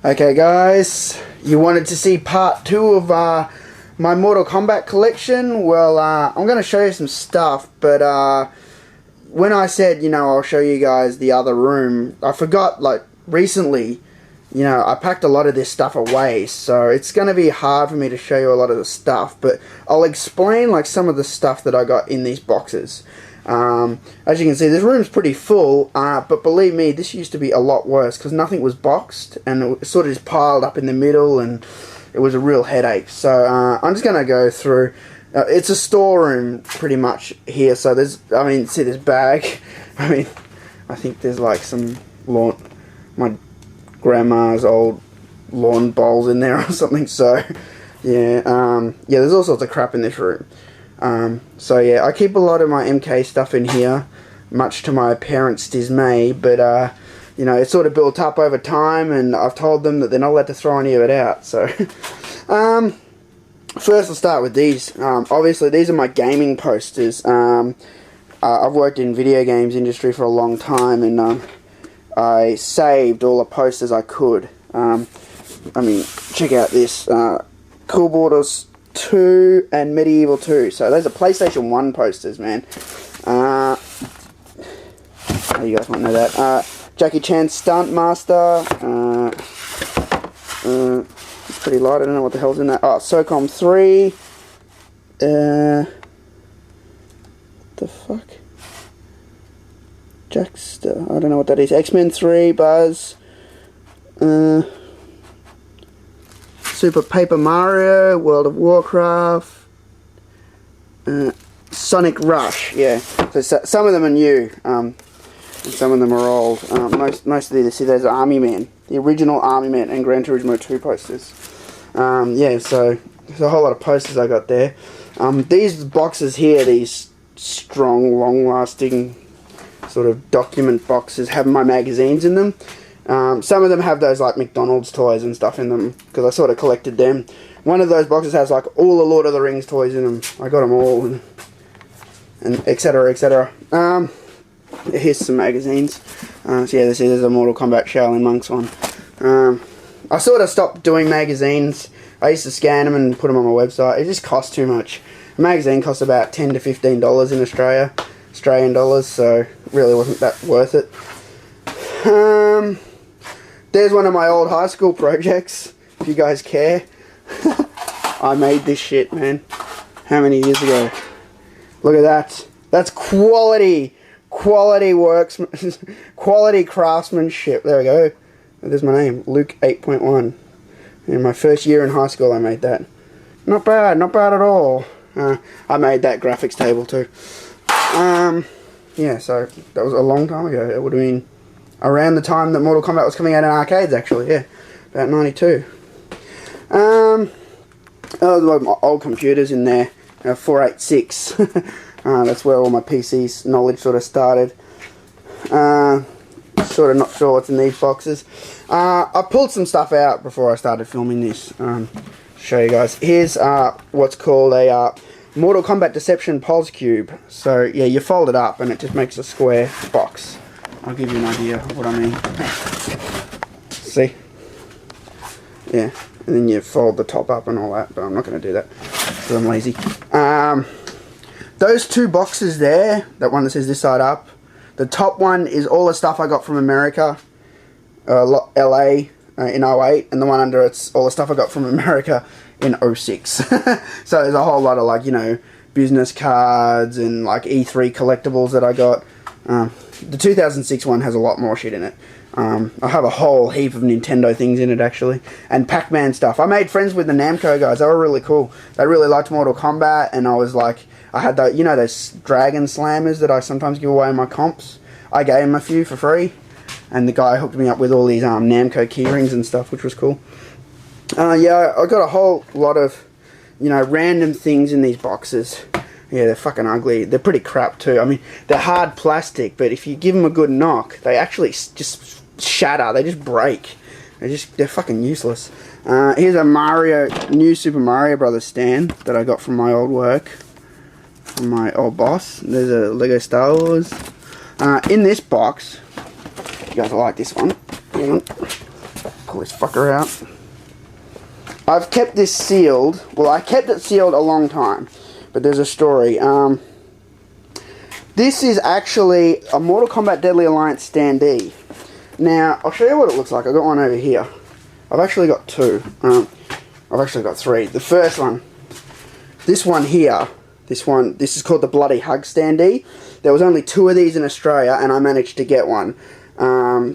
Okay guys, you wanted to see part 2 of my Mortal Kombat collection? Well, I'm going to show you some stuff, but when I said, you know, I'll show you guys the other room, I forgot, like, recently, you know, I packed a lot of this stuff away, so it's going to be hard for me to show you a lot of the stuff, but I'll explain, like, some of the stuff that I got in these boxes. As you can see, this room's pretty full, but believe me, this used to be a lot worse because nothing was boxed and it sort of just piled up in the middle and it was a real headache. So I'm just going to go through. It's a storeroom pretty much here, so there's, I mean, see this bag? I mean, I think there's like some lawn, my grandma's old lawn bowls in there or something, so yeah, yeah, there's all sorts of crap in this room. So yeah, I keep a lot of my MK stuff in here, much to my parents' dismay, but you know, it's sort of built up over time, and I've told them that they're not allowed to throw any of it out, so first I'll start with these. Obviously these are my gaming posters. I've worked in video games industry for a long time, and I saved all the posters I could. I mean, check out this, Cool Borders 2 and Medieval 2. So those are PlayStation 1 posters, man. You guys might know that. Jackie Chan Stunt Master. It's pretty light. I don't know what the hell's in that. Oh, SOCOM 3. The fuck? Jackster. I don't know what that is. X-Men 3. Buzz. Super Paper Mario, World of Warcraft, Sonic Rush, yeah. So some of them are new, and some of them are old. Most of these, see, there's Army Man, the original Army Man, and Gran Turismo 2 posters. Yeah, so there's a whole lot of posters I got there. These boxes here, these strong, long-lasting sort of document boxes, have my magazines in them. Some of them have those like McDonald's toys and stuff in them, because I sort of collected them. One of those boxes has like all the Lord of the Rings toys in them. I got them all, and etc, etc. Here's some magazines. So yeah, this is a Mortal Kombat Shaolin Monks one. I sort of stopped doing magazines. I used to scan them and put them on my website. It just cost too much. A magazine costs about $10 to $15 in Australian dollars, so it really wasn't that worth it. There's one of my old high school projects, if you guys care. I made this shit, man. How many years ago? Look at that. That's quality works, quality craftsmanship. There we go. There's my name, Luke 8.1. In my first year in high school I made that. Not bad at all. I made that graphics table too. Yeah, so that was a long time ago. It would have been around the time that Mortal Kombat was coming out in arcades, actually, yeah. About 92. Oh, my old computers in there. 486. That's where all my PC's knowledge sort of started. Sort of not sure what's in these boxes. I pulled some stuff out before I started filming this. Show you guys. Here's what's called a Mortal Kombat Deception Polystyrene. So, yeah, you fold it up and it just makes a square box. I'll give you an idea of what I mean. See? Yeah. And then you fold the top up and all that, but I'm not going to do that because I'm lazy. Those two boxes there, that one that says this side up, the top one is all the stuff I got from America, LA in 08, and the one under it's all the stuff I got from America in 06. So there's a whole lot of, like, you know, business cards and like E3 collectibles that I got. The 2006 one has a lot more shit in it. I have a whole heap of Nintendo things in it, actually. And Pac-Man stuff. I made friends with the Namco guys. They were really cool. They really liked Mortal Kombat, and I was like, I had those, you know, those Dragon Slammers that I sometimes give away in my comps. I gave him a few for free, and the guy hooked me up with all these Namco keyrings and stuff, which was cool. Yeah, I got a whole lot of, you know, random things in these boxes. Yeah, they're fucking ugly. They're pretty crap too. I mean, they're hard plastic, but if you give them a good knock, they actually just shatter. They just break. They're fucking useless. Here's a new Super Mario Brothers stand that I got from my old work, from my old boss. There's a Lego Star Wars. In this box, you guys will like this one. Hang on. pull this fucker out. I've kept this sealed. Well, I kept it sealed a long time, but there's a story. This is actually a Mortal Kombat Deadly Alliance Standee. Now, I'll show you what it looks like. I've got one over here. I've actually got two. I've actually got three. The first one, this one here, this is called the Bloody Hug Standee. There was only 2 of these in Australia, and I managed to get one.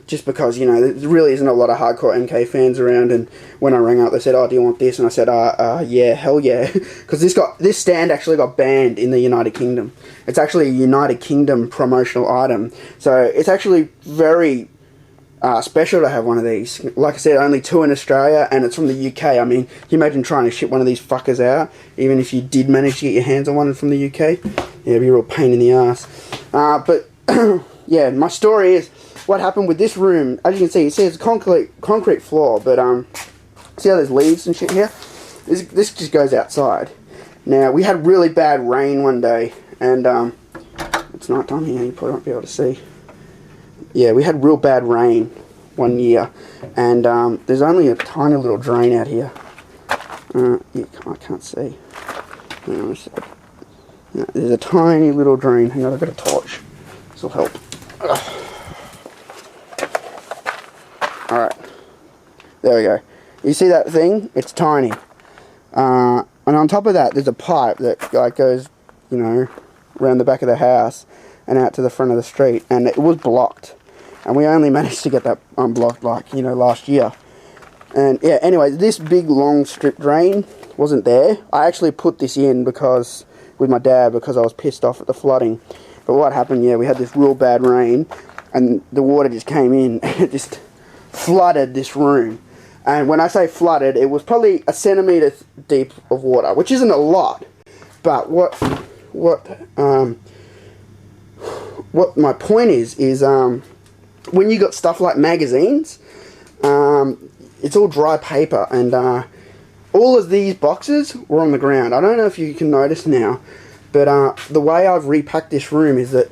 Just because, you know, there really isn't a lot of hardcore MK fans around, and when I rang up, they said, oh, do you want this? And I said, yeah, hell yeah. Because this stand actually got banned in the United Kingdom. It's actually a United Kingdom promotional item. So it's actually very special to have one of these. Like I said, only 2 in Australia, and it's from the UK. I mean, can you imagine trying to ship one of these fuckers out, even if you did manage to get your hands on one from the UK? Yeah, it'd be a real pain in the ass. But, yeah, my story is, what happened with this room, as you can see, it's a concrete floor, but see how there's leaves and shit here? This just goes outside. Now, we had really bad rain one day, and it's night time here, you probably won't be able to see. Yeah, we had real bad rain one year, and there's only a tiny little drain out here. Yeah, I can't see. There's a tiny little drain. Hang on, I've got a torch. This will help. Alright, there we go. You see that thing? It's tiny. And on top of that, there's a pipe that like goes, you know, around the back of the house and out to the front of the street. And it was blocked. And we only managed to get that unblocked, like, you know, last year. And yeah, anyway, this big long strip drain wasn't there. I actually put this in because, with my dad, because I was pissed off at the flooding. But what happened, yeah, we had this real bad rain and the water just came in and it just flooded this room. And when I say flooded, it was probably a centimetre deep of water, which isn't a lot. But what my point is when you got stuff like magazines, it's all dry paper, and all of these boxes were on the ground. I don't know if you can notice now, but the way I've repacked this room is that,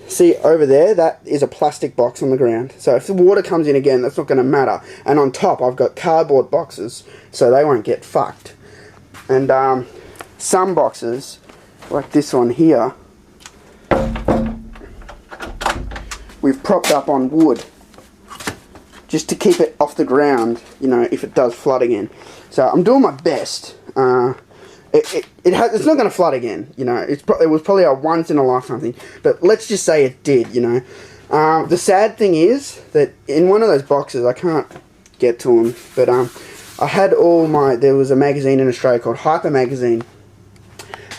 see over there, that is a plastic box on the ground. So if the water comes in again, that's not going to matter. And on top, I've got cardboard boxes, so they won't get fucked. And some boxes, like this one here, we've propped up on wood, just to keep it off the ground, you know, if it does flood again. So I'm doing my best. It's not going to flood again, you know. It was probably a once in a lifetime thing, but let's just say it did, you know. The sad thing is that in one of those boxes, I can't get to them, but I had there was a magazine in Australia called Hyper Magazine,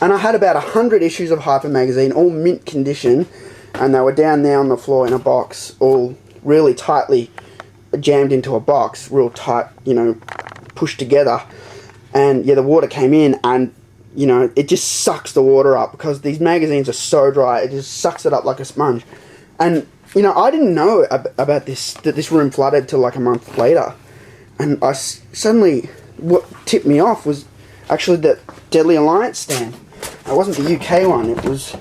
and I had about 100 issues of Hyper Magazine, all mint condition, and they were down there on the floor in a box, all really tightly jammed into a box, real tight, you know, pushed together. And yeah, the water came in, and you know, it just sucks the water up because these magazines are so dry. It just sucks it up like a sponge. And you know, I didn't know about this, that this room flooded till like a month later. And suddenly, what tipped me off was actually the Deadly Alliance stand. It wasn't the UK one. It was.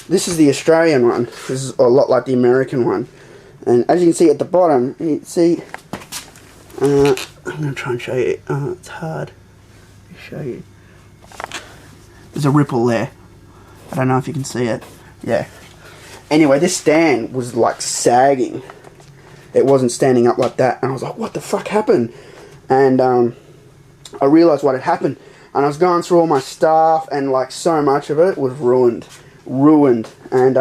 This is the Australian one. This is a lot like the American one. And as you can see at the bottom, you see. I'm going to try and show you. It's hard to show you. There's a ripple there. I don't know if you can see it. Yeah. Anyway, this stand was like sagging. It wasn't standing up like that. And I was like, what the fuck happened? And I realised what had happened. And I was going through all my stuff, and like so much of it was ruined. And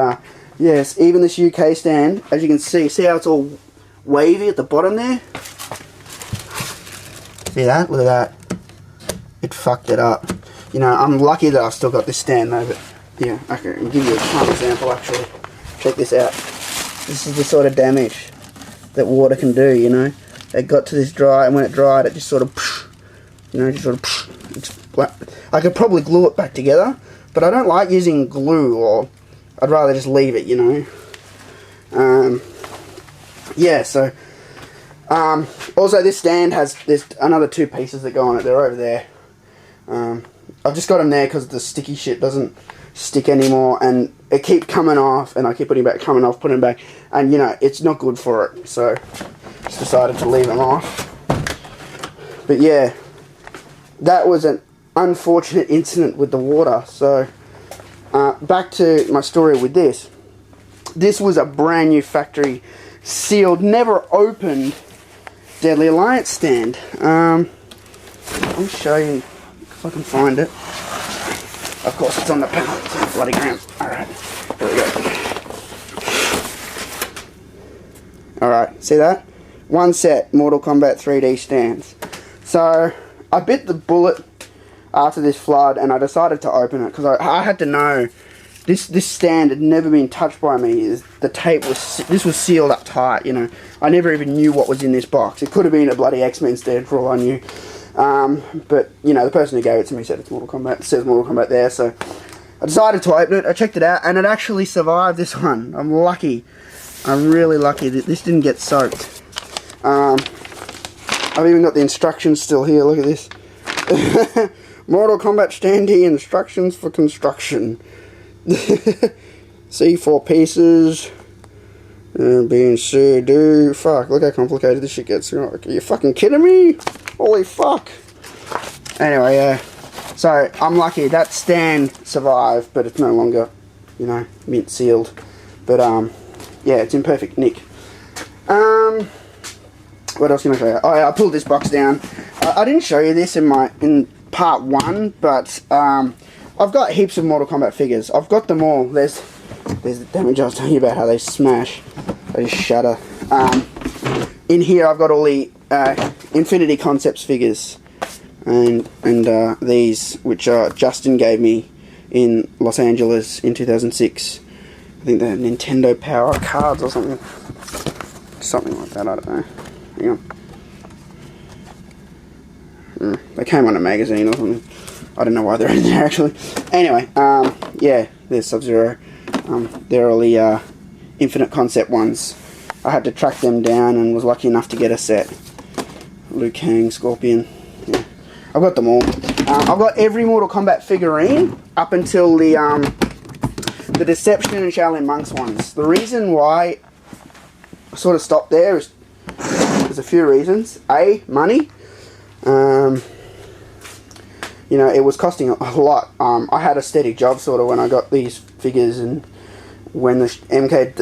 yes, even this UK stand, as you can see how it's all wavy at the bottom there? See that? Look at that. It fucked it up. You know, I'm lucky that I've still got this stand though, but yeah, I can give you a prime example actually. Check this out. This is the sort of damage that water can do, you know. It got to this dry, and when it dried, it just sort of, you know, just sort of, I could probably glue it back together, but I don't like using glue, or I'd rather just leave it, you know. Yeah, so also this stand there's another 2 pieces that go on it. They're over there. I've just got them there because the sticky shit doesn't stick anymore, and it keeps coming off, and I keep putting it back, coming off, putting it back, and you know, it's not good for it. So just decided to leave them off. But yeah, that was an unfortunate incident with the water. So back to my story with this. This was a brand new factory sealed, never opened Deadly Alliance stand. I'll show you if I can find it. Of course it's on the panel, it's on the bloody ground. Alright, here we go. Alright, see that? One set Mortal Kombat 3D stands. So I bit the bullet after this flood and I decided to open it because I had to know this stand had never been touched by me. The tape was, this was sealed up tight, you know. I never even knew what was in this box. It could have been a bloody X-Men stand for all I knew. But, you know, the person who gave it to me said it's Mortal Kombat. It says Mortal Kombat there, so I decided to open it. I checked it out, and it actually survived this one. I'm lucky. I'm really lucky that this didn't get soaked. I've even got the instructions still here. Look at this. Mortal Kombat Standee instructions for construction. C4 pieces. Being do. Fuck, look how complicated this shit gets. Are you fucking kidding me? Holy fuck. Anyway, yeah. So, I'm lucky. That stand survived, but it's no longer, you know, mint sealed. But, yeah, it's in perfect nick. What else can I show you? Oh, yeah, I pulled this box down. I didn't show you this in part 1, but, I've got heaps of Mortal Kombat figures. I've got them all. There's the damage I was telling you about, how they smash. They just shatter. In here I've got all the Infinity Concepts figures. And these, which Justin gave me in Los Angeles in 2006. I think they're Nintendo Power cards or something. Something like that, I don't know. Hang on. They came on a magazine or something. I don't know why they're in there actually. Anyway, yeah, there's Sub-Zero. They're all the Infinite Concept ones. I had to track them down and was lucky enough to get a set. Liu Kang, Scorpion. Yeah. I've got them all. I've got every Mortal Kombat figurine up until the Deception and Shaolin Monks ones. The reason why I sort of stopped there is there's a few reasons. A, money. You know, it was costing a lot. I had a steady job sort of when I got these figures, and when the MK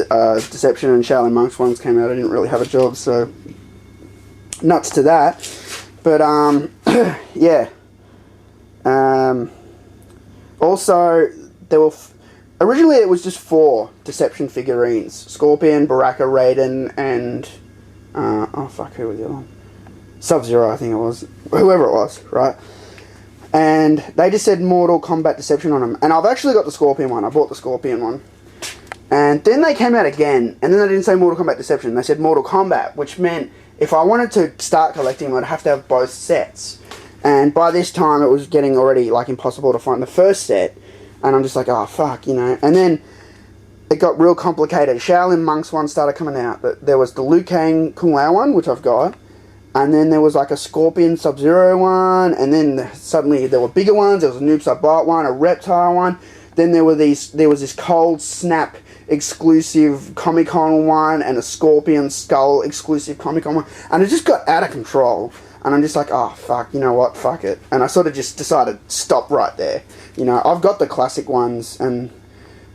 Deception and Shaolin Monks ones came out, I didn't really have a job, so nuts to that. But yeah. Also, there were originally it was just 4 Deception figurines: Scorpion, Baraka, Raiden, and oh fuck, who was the other one? Sub-Zero, I think it was. Whoever it was, right? And they just said Mortal Kombat Deception on them. And I've actually got the Scorpion one. I bought the Scorpion one. And then they came out again. And then they didn't say Mortal Kombat Deception. They said Mortal Kombat. Which meant if I wanted to start collecting them, I'd have to have both sets. And by this time, it was getting already like impossible to find the first set. And I'm just like, oh, fuck, you know. And then it got real complicated. Shaolin Monks one started coming out. There was the Liu Kang Kung Lao one, which I've got. And then there was like a Scorpion Sub-Zero one, and then suddenly there were bigger ones. There was a Noob Saibot one, a Reptile one. Then there was this Cold Snap exclusive Comic-Con one, and a Scorpion Skull exclusive Comic-Con one. And it just got out of control. And I'm just like, oh fuck, you know what, fuck it. And I sort of just decided stop right there. You know, I've got the classic ones, and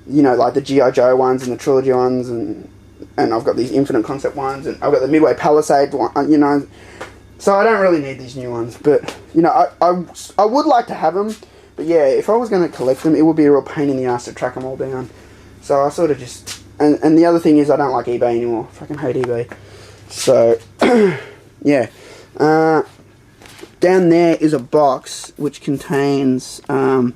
you know, like the G.I. Joe ones and the Trilogy ones, and I've got these Infinite Concept ones, and I've got the Midway Palisade one, you know. So I don't really need these new ones, but, you know, I would like to have them, but yeah, if I was going to collect them, it would be a real pain in the ass to track them all down. So I sort of just, and the other thing is I don't like eBay anymore. I fucking hate eBay. So, yeah. Down there is a box which contains a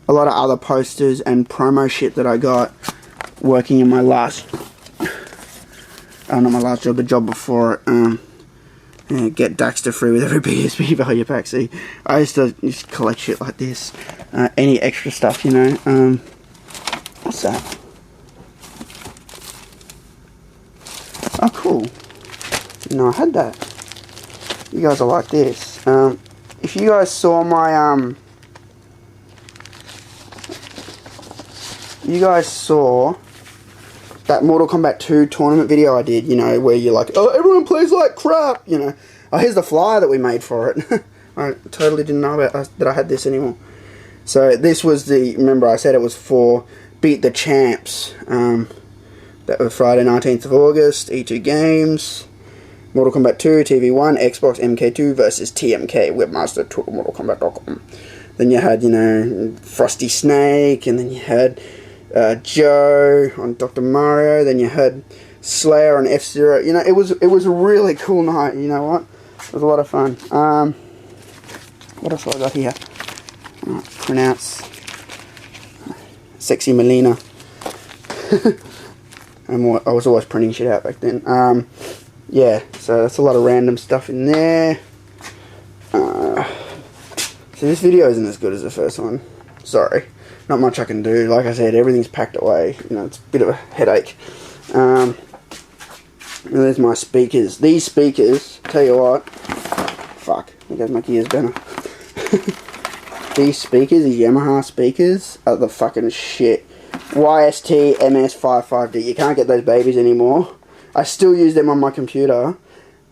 lot of other posters and promo shit that I got working in my last, not my last job, the job before it. Get Daxter free with every PSP value pack. See, I used to just collect shit like this. Any extra stuff, you know. What's that? Oh, cool. No, I had that. You guys are like this. If you guys saw my you guys saw that Mortal Kombat 2 tournament video I did, you know, where you're like, oh, everyone plays like crap, you know. Oh, here's the flyer that we made for it. I totally didn't know that I had this anymore. So this was the, remember I said it was for Beat the Champs. That was Friday 19th of August, E2 Games. Mortal Kombat 2, TV1, Xbox MK2 versus TMK, Webmaster, TotalMortalKombat.com. Then you had, you know, Frosty Snake, and then you had Joe on Dr. Mario, then you had Slayer on F-Zero. You know, it was a really cool night, you know what? It was a lot of fun. What else have I got here? Printouts. Sexy Melina. I was always printing shit out back then. Yeah, so that's a lot of random stuff in there. So this video isn't as good as the first one. Sorry. Not much I can do. Like I said, everything's packed away. You know, it's a bit of a headache. And there's my speakers. These speakers, tell you what. Fuck. I gotta make ears better. These speakers, these Yamaha speakers, are the fucking shit. YST MS55D. You can't get those babies anymore. I still use them on my computer,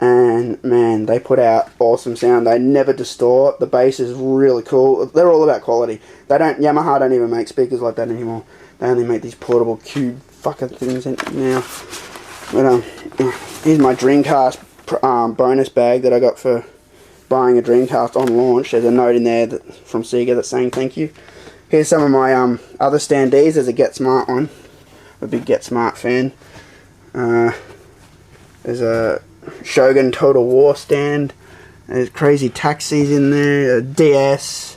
and man, they put out awesome sound. They never distort. The bass is really cool. They're all about quality. Yamaha don't even make speakers like that anymore. They only make these portable cube fucking things now. But here's my Dreamcast bonus bag that I got for buying a Dreamcast on launch. There's a note in there from Sega that's saying thank you. Here's some of my other standees. There's a Get Smart one. I'm a big Get Smart fan. There's a Shogun Total War stand. There's Crazy Taxis in there. A DS.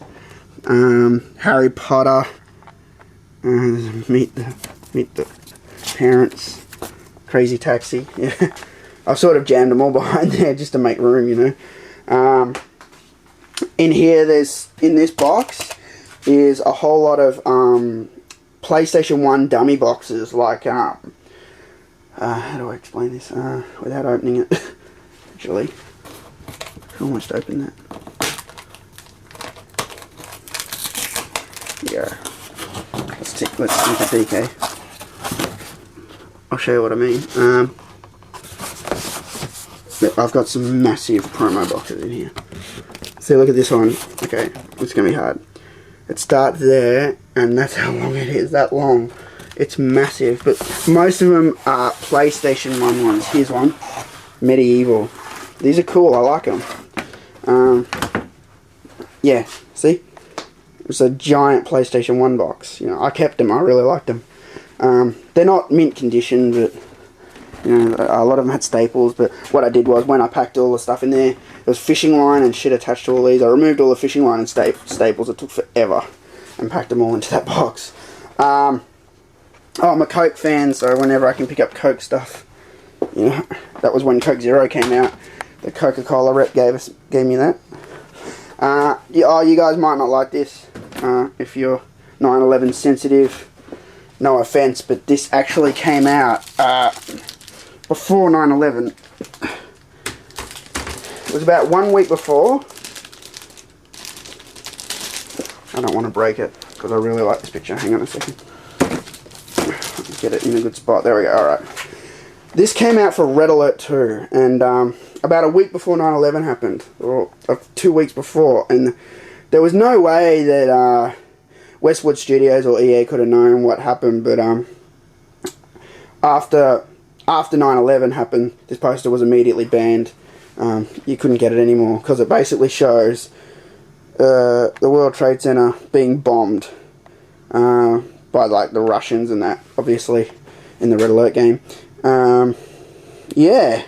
Harry Potter. Meet the Parents. Crazy Taxi. Yeah. I've sort of jammed them all behind there just to make room, you know. In here, in this box is a whole lot of PlayStation 1 dummy boxes, like how do I explain this without opening it? Actually, I almost opened that. Yeah, let's take a peek, eh? I'll show you what I mean. I've got some massive promo boxes in here. See, look at this one. Okay, it's gonna be hard. It starts there, and that's how long it is. That long. It's massive, but most of them are PlayStation 1 ones. Here's one. Medieval. These are cool. I like them. Yeah, see? It's a giant PlayStation 1 box. You know, I kept them. I really liked them. They're not mint condition, but you know, a lot of them had staples. But what I did was, when I packed all the stuff in there, there was fishing line and shit attached to all these. I removed all the fishing line and staples. It took forever, and packed them all into that box. Oh, I'm a Coke fan, so whenever I can pick up Coke stuff, you know, that was when Coke Zero came out. The Coca-Cola rep gave me that. You guys might not like this if you're 9/11 sensitive. No offense, but this actually came out before 9/11. It was about 1 week before. I don't want to break it because I really like this picture. Hang on a second. Get it in a good spot. There we go. Alright. This came out for Red Alert 2, and about a week before 9/11 happened, or 2 weeks before, and there was no way that Westwood Studios or EA could have known what happened, but after 9/11 happened, this poster was immediately banned. You couldn't get it anymore, because it basically shows the World Trade Center being bombed by like the Russians and that, obviously, in the Red Alert game. Yeah.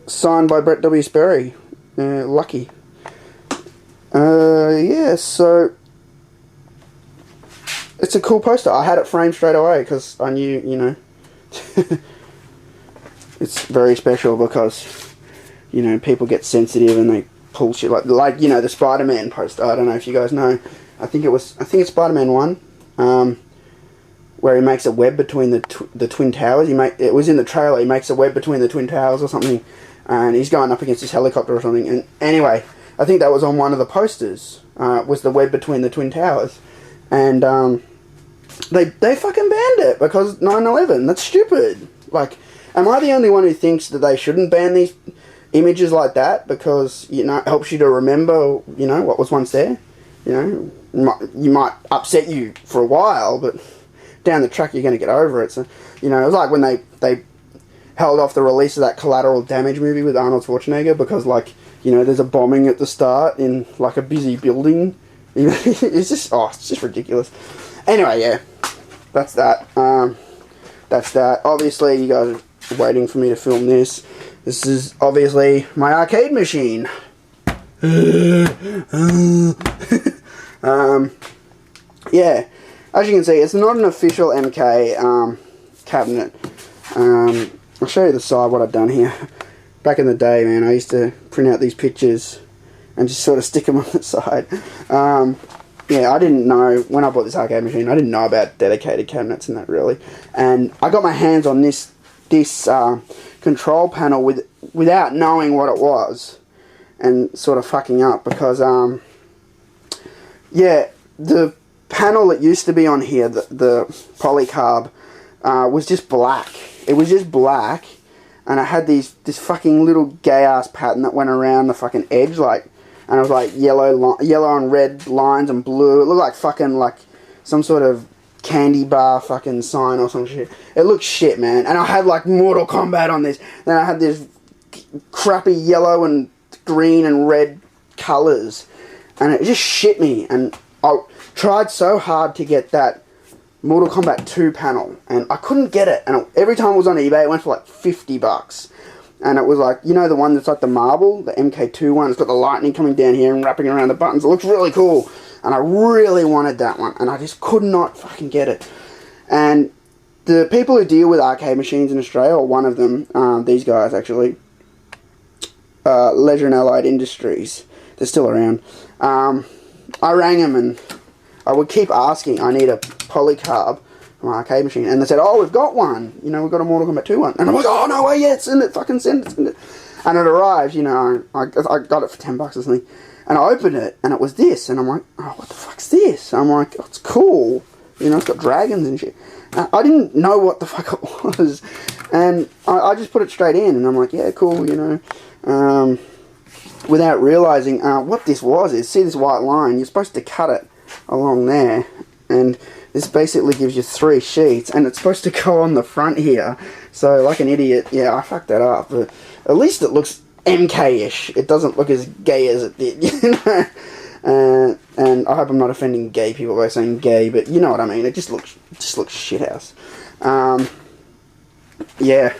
Signed by Brett W. Sperry. Lucky. Yeah, so it's a cool poster. I had it framed straight away because I knew, you know, it's very special because, you know, people get sensitive and they pull shit like you know, the Spider-Man poster. I don't know if you guys know. I think it's Spider-Man 1. Where he makes a web between the Twin Towers. It was in the trailer. He makes a web between the Twin Towers or something, and he's going up against his helicopter or something. And anyway, I think that was on one of the posters. Was the web between the Twin Towers, and they fucking banned it because 9/11. That's stupid. Like, am I the only one who thinks that they shouldn't ban these images like that because, you know, it helps you to remember, you know, what was once there? You know, you might upset you for a while, but down the track you're going to get over it. So, you know, it was like when they held off the release of that Collateral Damage movie with Arnold Schwarzenegger because, like, you know, there's a bombing at the start in, like, a busy building. It's just ridiculous. Anyway, yeah, that's that. That's that. Obviously, you guys are waiting for me to film this. This is obviously my arcade machine. Yeah, as you can see, it's not an official MK cabinet. I'll show you the side, what I've done here. Back in the day, man, I used to print out these pictures and just sort of stick them on the side. Yeah, I didn't know, when I bought this arcade machine, I didn't know about dedicated cabinets and that, really. And I got my hands on this control panel without knowing what it was. And sort of fucking up because, yeah, the panel that used to be on here, the polycarb, was just black. It was just black, and it had this fucking little gay-ass pattern that went around the fucking edge, like, and it was like yellow and red lines and blue. It looked like fucking, like, some sort of candy bar fucking sign or some shit. It looked shit, man. And I had, like, Mortal Kombat on this. Then I had this crappy yellow and green and red colours, and it just shit me. And I tried so hard to get that Mortal Kombat 2 panel, and I couldn't get it. And every time it was on eBay, it went for like $50. And it was like, you know, the one that's like the marble, the MK2 one. It's got the lightning coming down here and wrapping around the buttons. It looks really cool, and I really wanted that one, and I just could not fucking get it. And the people who deal with arcade machines in Australia, or one of them, these guys actually, Leisure and Allied Industries, they're still around. I rang them and I would keep asking, I need a polycarb for my arcade machine, and they said, oh, we've got one, you know, we've got a Mortal Kombat 2 one, and I'm like, oh, no way, yeah, send it, fucking send it, and it arrived, you know, I got it for $10 or something, and I opened it, and it was this, and I'm like, oh, what the fuck's this? I'm like, oh, it's cool, you know, it's got dragons and shit. I didn't know what the fuck it was, and I just put it straight in, and I'm like, yeah, cool, you know, without realising what this was is, see this white line, you're supposed to cut it along there, and this basically gives you 3 sheets, and it's supposed to go on the front here. So, like an idiot, yeah, I fucked that up, but at least it looks MK-ish. It doesn't look as gay as it did, you know. And I hope I'm not offending gay people by saying gay, but you know what I mean. It just looks shithouse. Yeah,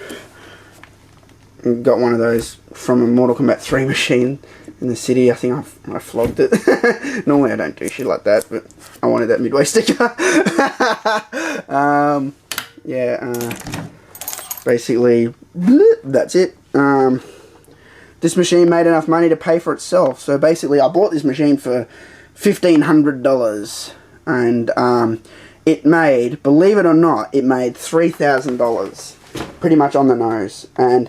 got one of those from a Mortal Kombat 3 machine in the city. I think I flogged it. Normally I don't do shit like that, but I wanted that Midway sticker. Yeah, basically, that's it. This machine made enough money to pay for itself. So basically I bought this machine for $1,500, and it made, believe it or not, it made $3,000, pretty much on the nose. And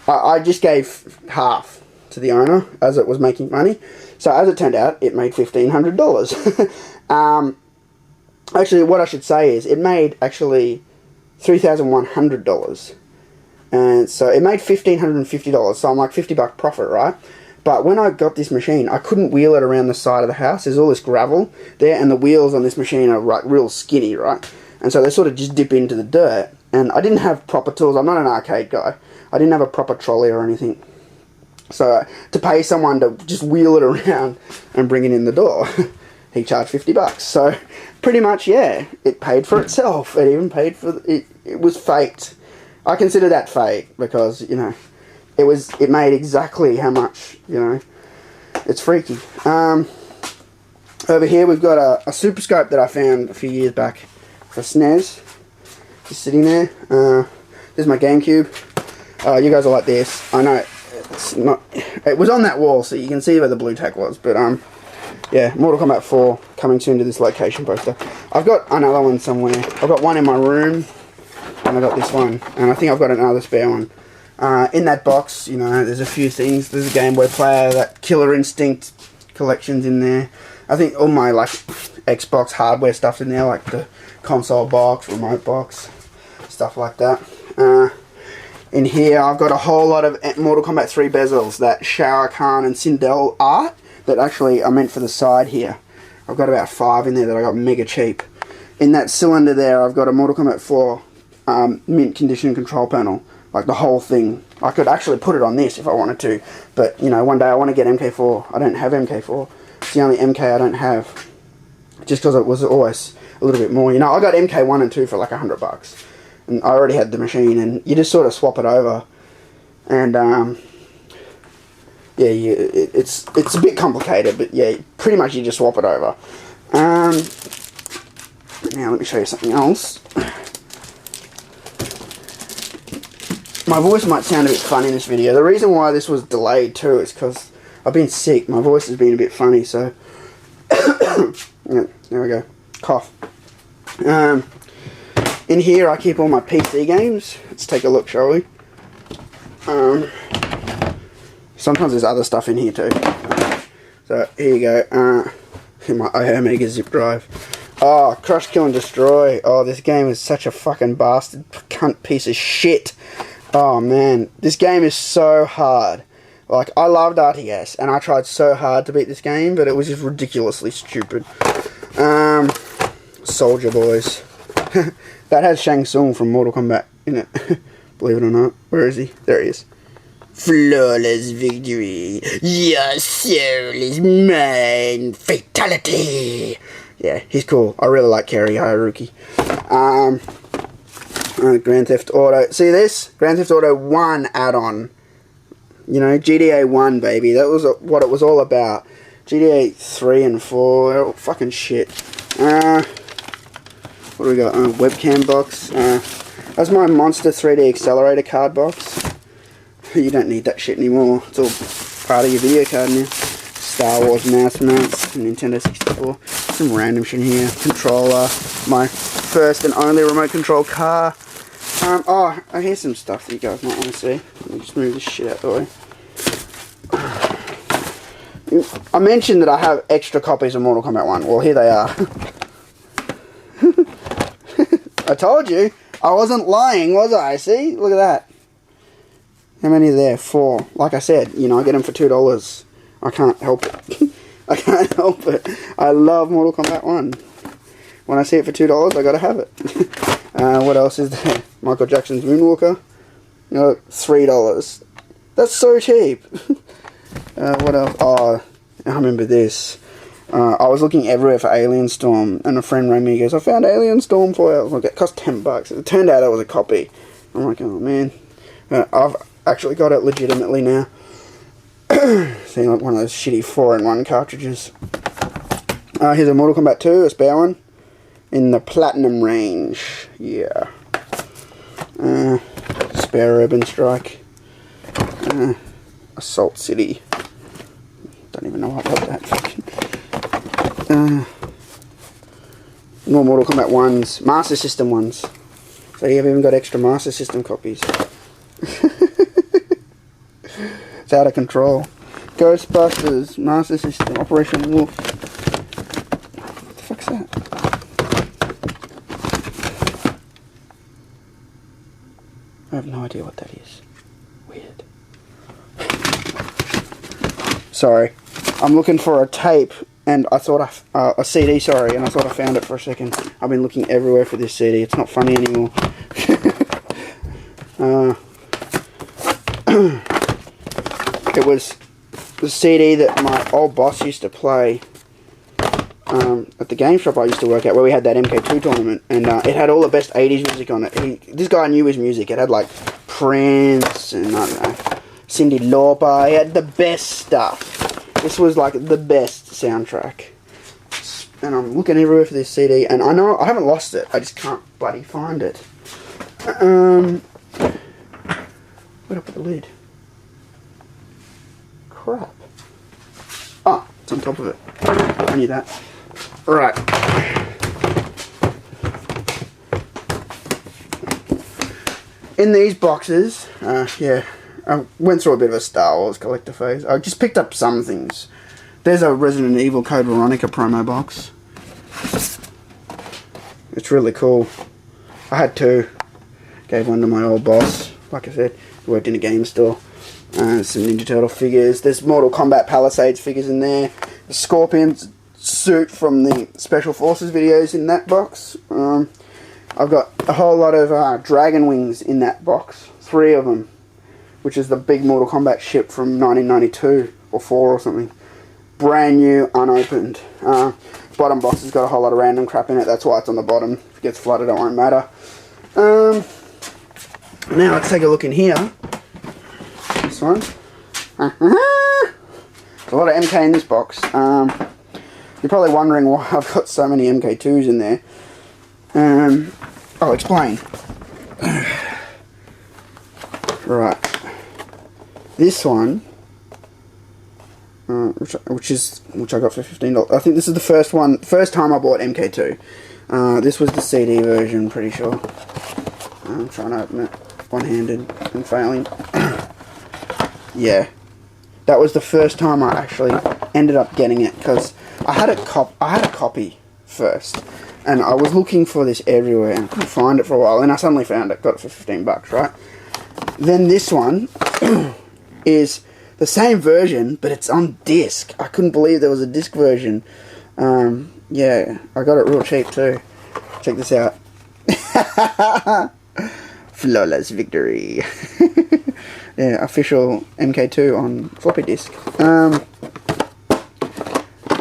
I just gave half to the owner as it was making money. So as it turned out, it made $1,500. Actually, what I should say is it made actually $3,100. And so it made $1,550. So I'm like $50 profit, right? But when I got this machine, I couldn't wheel it around the side of the house. There's all this gravel there, and the wheels on this machine are like real skinny, right? And so they sort of just dip into the dirt. And I didn't have proper tools. I'm not an arcade guy. I didn't have a proper trolley or anything. So to pay someone to just wheel it around and bring it in the door, he charged $50. So pretty much, yeah, it paid for itself. It even paid for it. It was faked. I consider that fake because, you know, it made exactly how much, you know. It's freaky. Over here we've got a super scope that I found a few years back for SNES. Just sitting there. This is my Gamecube. You guys are like this. I know it's not. It was on that wall, so you can see where the blue tack was. But yeah, Mortal Kombat 4 coming soon to this location poster. I've got another one somewhere. I've got one in my room, and I got this one, and I think I've got another spare one. In that box, you know, there's a few things. There's a Game Boy player, that Killer Instinct collection's in there. I think all my like Xbox hardware stuff in there, like the console box, remote box, stuff like that. In here, I've got a whole lot of Mortal Kombat 3 bezels that Shao Kahn and Sindel art that actually are meant for the side here. I've got about 5 in there that I got mega cheap. In that cylinder there, I've got a Mortal Kombat 4 mint condition control panel. Like the whole thing. I could actually put it on this if I wanted to. But, you know, one day I want to get MK4. I don't have MK4. It's the only MK I don't have. Just because it was always a little bit more. You know, I got MK1 and 2 for like $100. And I already had the machine. And you just sort of swap it over. And, yeah, it's a bit complicated. But, yeah, pretty much you just swap it over. Now, let me show you something else. My voice might sound a bit funny in this video. The reason why this was delayed too is because I've been sick. My voice has been a bit funny, so... yeah, there we go. Cough. In here I keep all my PC games. Let's take a look, shall we? Sometimes there's other stuff in here too. So, here you go. In my Omega zip drive. Oh, Crush, Kill and Destroy. Oh, this game is such a fucking bastard cunt piece of shit. Oh man, this game is so hard. Like, I loved RTS, and I tried so hard to beat this game, but it was just ridiculously stupid. Soldier Boys. That has Shang Tsung from Mortal Kombat in it. Believe it or not. Where is he? There he is. Flawless victory. Your soul is mine. Fatality. Yeah, he's cool. I really like Kerry Haruki. Grand Theft Auto. See this? Grand Theft Auto 1 add-on. You know, GTA 1, baby. That was what it was all about. GTA 3 and 4, they're all fucking shit. What do we got? Webcam box. That's my Monster 3D Accelerator card box. You don't need that shit anymore. It's all part of your video card now. Star Wars mouse mats, Nintendo 64. Some random shit here. Controller. My first and only remote control car. Oh, here's some stuff that you guys might want to see. Let me just move this shit out the way. I mentioned that I have extra copies of Mortal Kombat 1. Well, here they are. I told you. I wasn't lying, was I? See? Look at that. How many are there? 4. Like I said, you know, I get them for $2. I can't help it. I can't help it. I love Mortal Kombat 1. When I see it for $2, I gotta have it. What else is there? Michael Jackson's Moonwalker. You know, $3. That's so cheap. What else? Oh, I remember this. I was looking everywhere for Alien Storm, and a friend rang me and goes, I found Alien Storm for you. I was like, it cost $10. It turned out it was a copy. I'm like, oh man. I've actually got it legitimately now. Seeing like one of those shitty 4-in-1 cartridges. Here's a Mortal Kombat 2, a spare one. In the Platinum range. Yeah. Spare Urban Strike. Assault City. Don't even know what that fucking... more Mortal Kombat 1s. Master System ones. So you've even got extra Master System copies. It's out of control. Ghostbusters, Master System, Operation Wolf. What the fuck's that? I have no idea what that is. Weird. Sorry. I'm looking for a tape, and I thought a CD, sorry, and I thought I found it for a second. I've been looking everywhere for this CD. It's not funny anymore. It was the CD that my old boss used to play at the game shop I used to work at, where we had that MK2 tournament, and it had all the best 80s music on it. This guy knew his music. It had like Prince and I don't know, Cyndi Lauper. He had the best stuff. This was like the best soundtrack. And I'm looking everywhere for this CD, and I know I haven't lost it. I just can't bloody find it. Where'd I put the lid? Crap. Oh, it's on top of it. I knew that. Right. In these boxes, yeah, I went through a bit of a Star Wars collector phase. I just picked up some things. There's a Resident Evil Code Veronica promo box. It's really cool. I had two. Gave one to my old boss. Like I said, he worked in a game store. Some Ninja Turtle figures. There's Mortal Kombat Palisades figures in there. The Scorpion's suit from the Special Forces videos in that box. I've got a whole lot of Dragon Wings in that box. 3 of them. Which is the big Mortal Kombat ship from 1992 or 4 or something. Brand new, unopened. Bottom box has got a whole lot of random crap in it. That's why it's on the bottom. If it gets flooded, it won't matter. Now let's take a look in here. This one. There's a lot of MK in this box. You're probably wondering why I've got so many MK2s in there. I'll explain. Right. This one, which I got for $15. I think this is the first time I bought MK2. This was the CD version, pretty sure. I'm trying to open it one-handed and failing. Yeah, that was the first time I actually ended up getting it, because I had a copy first, and I was looking for this everywhere and couldn't find it for a while, and I suddenly found it, got it for $15, right? Then this one is the same version, but it's on disc. I couldn't believe there was a disc version. Yeah, I got it real cheap too. Check this out. Flawless victory. Yeah, official MK2 on floppy disk.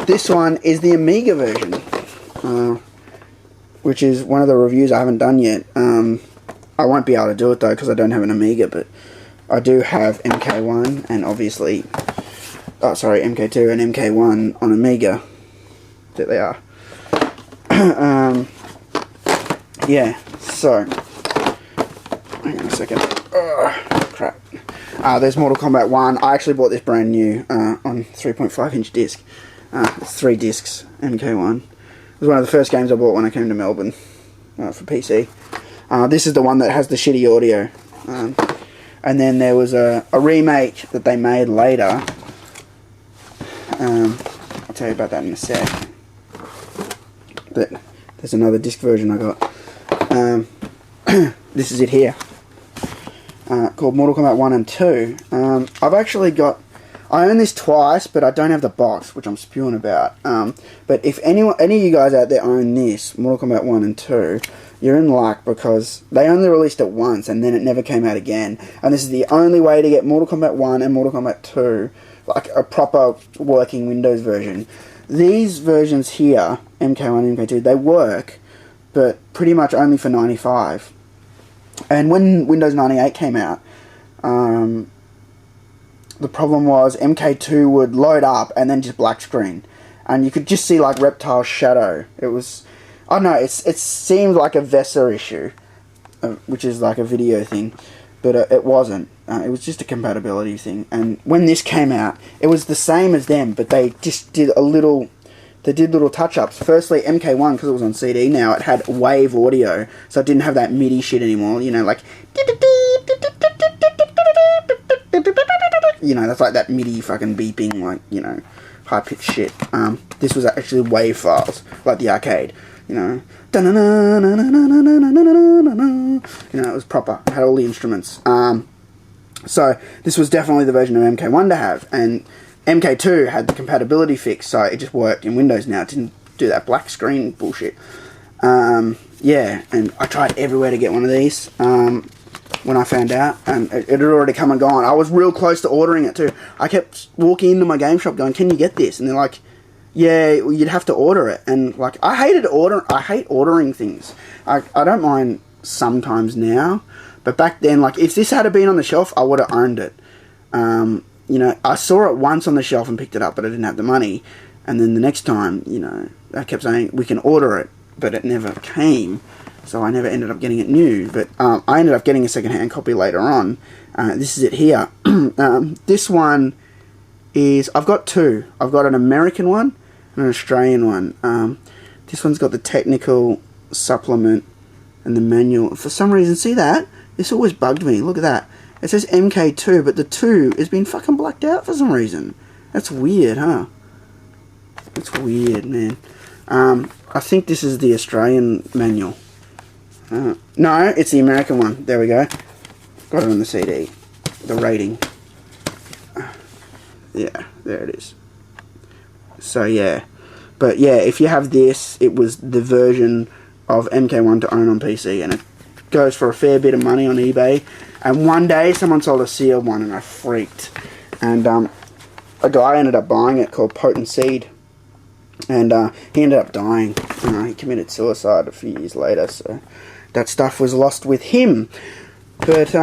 This one is the Amiga version, which is one of the reviews I haven't done yet. I won't be able to do it though because I don't have an Amiga, but I do have MK1 and obviously, MK2 and MK1 on Amiga. There they are. Yeah, so, hang on a second. Crap. There's Mortal Kombat 1. I actually bought this brand new on 3.5-inch disc. It's 3 discs, MK1. It was one of the first games I bought when I came to Melbourne for PC. This is the one that has the shitty audio. And then there was a remake that they made later. I'll tell you about that in a sec. But there's another disc version I got. This is it here. Called Mortal Kombat 1 and 2. I've actually got... I own this twice, but I don't have the box, which I'm spewing about. But if any of you guys out there own this, Mortal Kombat 1 and 2, you're in luck because they only released it once and then it never came out again. And this is the only way to get Mortal Kombat 1 and Mortal Kombat 2, like a proper working Windows version. These versions here, MK1 and MK2, they work, but pretty much only for 95. And when Windows 98 came out, the problem was MK2 would load up and then just black screen. And you could just see like Reptile's shadow. It was... I don't know, it seemed like a VESA issue, which is like a video thing, but it wasn't. It was just a compatibility thing. And when this came out, it was the same as them, but they just did little touch-ups. Firstly, MK1, because it was on CD now, it had wave audio, so it didn't have that MIDI shit anymore, you know, like... You know, that's like that MIDI fucking beeping, like, you know, high-pitched shit. This was actually wave files, like the arcade. You know, you know, it was proper. It had all the instruments. So this was definitely the version of MK1 to have, and MK2 had the compatibility fix, so it just worked in Windows now. It didn't do that black screen bullshit. Yeah, and I tried everywhere to get one of these when I found out, and it had already come and gone. I was real close to ordering it too. I kept walking into my game shop going, "Can you get this?" And they're like, "Yeah, you'd have to order it." And like, I hate ordering things. I don't mind sometimes now, but back then, like, if this had been on the shelf, I would have owned it. You know, I saw it once on the shelf and picked it up, but I didn't have the money. And then the next time, you know, I kept saying, "We can order it," but it never came. So I never ended up getting it new. But I ended up getting a second-hand copy later on. This is it here. This one is... I've got two. I've got an American one and an Australian one. This one's got the technical supplement and the manual. For some reason, see that? This always bugged me. Look at that. It says MK2, but the 2 has been fucking blacked out for some reason. That's weird, huh? That's weird, man. I think this is the Australian manual. No, it's the American one. There we go. Got it on the CD. The rating. Yeah, there it is. So yeah. But yeah, if you have this, it was the version of MK1 to own on PC, and it goes for a fair bit of money on eBay. And one day someone sold a sealed one and I freaked. And a guy ended up buying it called Potent Seed. And he ended up dying. He committed suicide a few years later, so that stuff was lost with him. But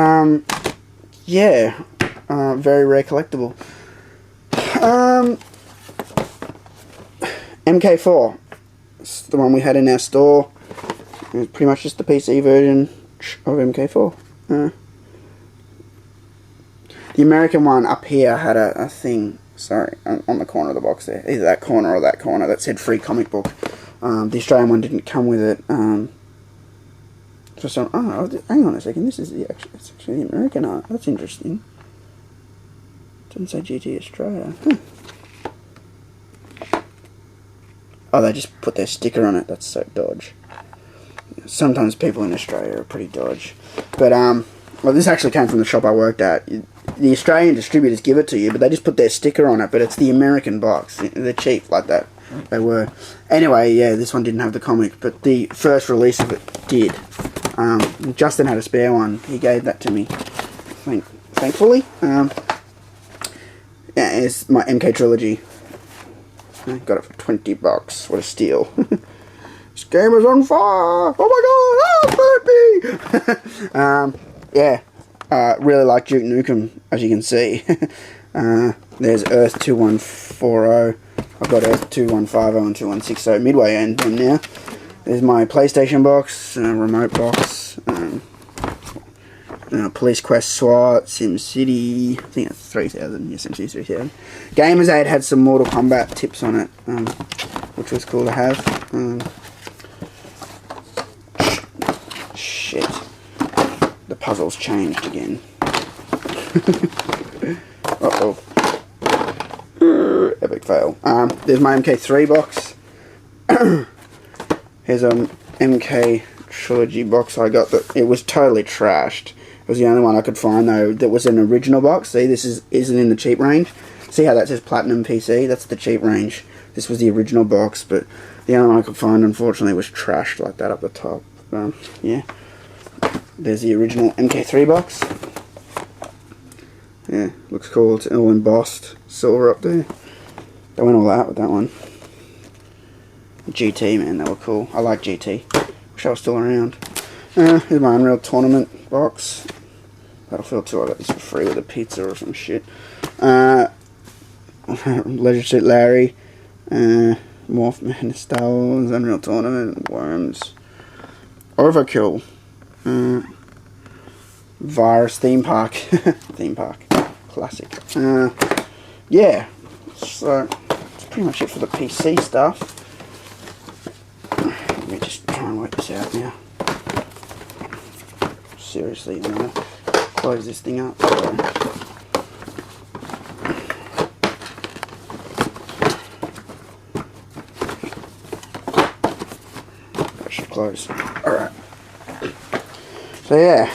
yeah, very rare collectible. MK4, it's the one we had in our store. It was pretty much just the PC version of MK4. The American one up here had a thing, sorry, on the corner of the box there, either that corner or that corner, that said free comic book. The Australian one didn't come with it. Hang on a second, this is it's actually the American art. That's interesting. Doesn't say GT Australia. Oh, they just put their sticker on it. That's so dodge. Sometimes people in Australia are pretty dodge. But, well, this actually came from the shop I worked at. The Australian distributors give it to you, but they just put their sticker on it. But it's the American box. They're cheap like that. They were. Anyway, yeah, this one didn't have the comic, but the first release of it did. Justin had a spare one. He gave that to me. Thankfully. Yeah, it's my MK Trilogy. I got it for $20. What a steal. This game is on fire! Oh my god! Oh, burn me! Yeah. Really like Duke Nukem, as you can see. There's Earth 2140. I've got Earth 2150 and 2160 midway end them now. There's my PlayStation box, remote box, Police Quest SWAT, SimCity, I think that's 3000, yeah, SimCity 3000. Gamers Aid had some Mortal Kombat tips on it, which was cool to have. Shit. The puzzle's changed again. Uh-oh. Epic fail. There's my MK3 box. Here's a MK Trilogy box I got that it was totally trashed. It was the only one I could find though that was an original box. See, this isn't in the cheap range. See how that says Platinum PC? That's the cheap range. This was the original box, but the only one I could find unfortunately was trashed like that up the top. Yeah. There's the original MK3 box. Yeah, looks cool. It's all embossed. Silver up there. They went all out with that one. GT, man, they were cool. I like GT. Wish I was still around. Here's my Unreal Tournament box. Battlefield 2, I got this for free with a pizza or some shit. Leisure Suit Larry. Morph Man, Star Wars, Unreal Tournament, Worms. Overkill. Virus Theme Park. Theme Park. Classic. Yeah. So, that's pretty much it for the PC stuff. Let me just try and work this out now. Seriously, I'm going to close this thing up. That should close. Alright. So yeah.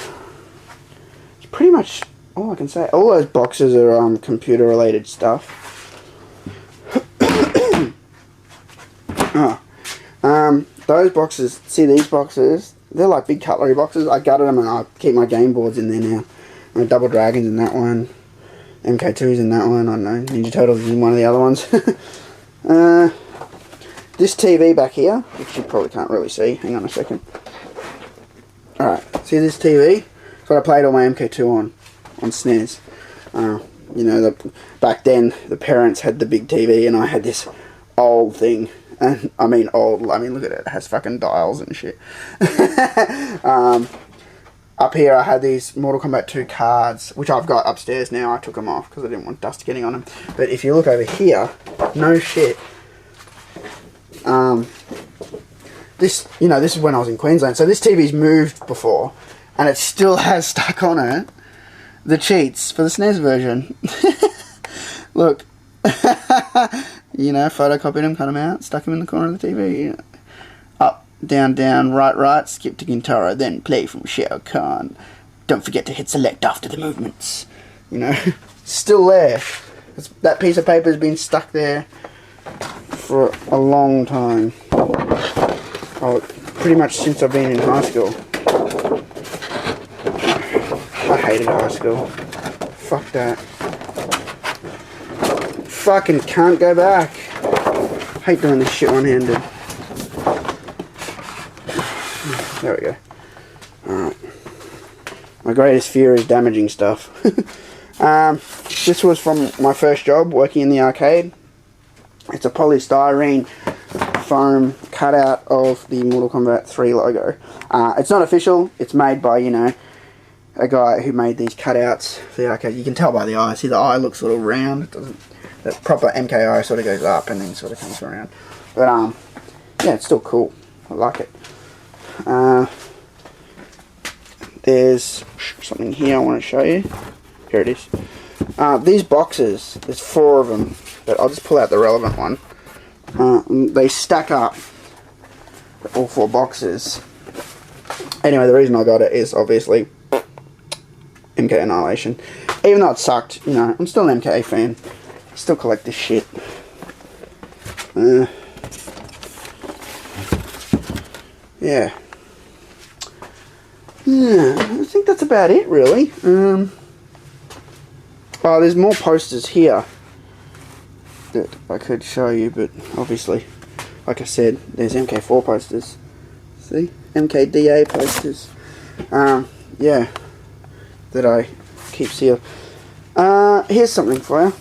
It's pretty much all I can say. All those boxes are computer related stuff. Those boxes, see these boxes, they're like big cutlery boxes. I gutted them and I keep my game boards in there now. Double Dragons in that one, MK2's in that one, I don't know, Ninja Turtles is in one of the other ones. This TV back here, which you probably can't really see, hang on a second. Alright, see this TV? That's what I played all my MK2 on SNES. You know, back then the parents had the big TV and I had this old thing. And I mean old, I mean look at it, it has fucking dials and shit. Up here I had these Mortal Kombat 2 cards, which I've got upstairs now. I took them off because I didn't want dust getting on them. But if you look over here, no shit. This, you know, this is when I was in Queensland. So this TV's moved before, and it still has stuck on it the cheats for the SNES version. Look. you know, photocopied them, cut them out, stuck them in the corner of the TV. You know. Up, down, down, right, right, skip to Gintaro, then play from Shao Kahn. Don't forget to hit select after the movements. You know, still there. That piece of paper has been stuck there for a long time. Oh, pretty much since I've been in high school. I hated high school. Fuck that. Fucking can't go back. Hate doing this shit one-handed. There we go. Alright. My greatest fear is damaging stuff. This was from my first job working in the arcade. It's a polystyrene foam cutout of the Mortal Kombat 3 logo. It's not official. It's made by, you know, a guy who made these cutouts for the arcade. You can tell by the eye. See, the eye looks sort of round. It doesn't. The proper MKI sort of goes up and then sort of comes around. But yeah, it's still cool. I like it. There's something here I want to show you. Here it is. These boxes, there's 4 of them, but I'll just pull out the relevant one. They stack up, all 4 boxes. Anyway, the reason I got it is obviously MK Annihilation. Even though it sucked, you know, I'm still an MK fan. I still collect this shit. Yeah. I think that's about it, really. Oh, there's more posters here that I could show you, but obviously, like I said, there's MK4 posters. See? MKDA posters. Yeah. That I keep sealed. Here's something for you.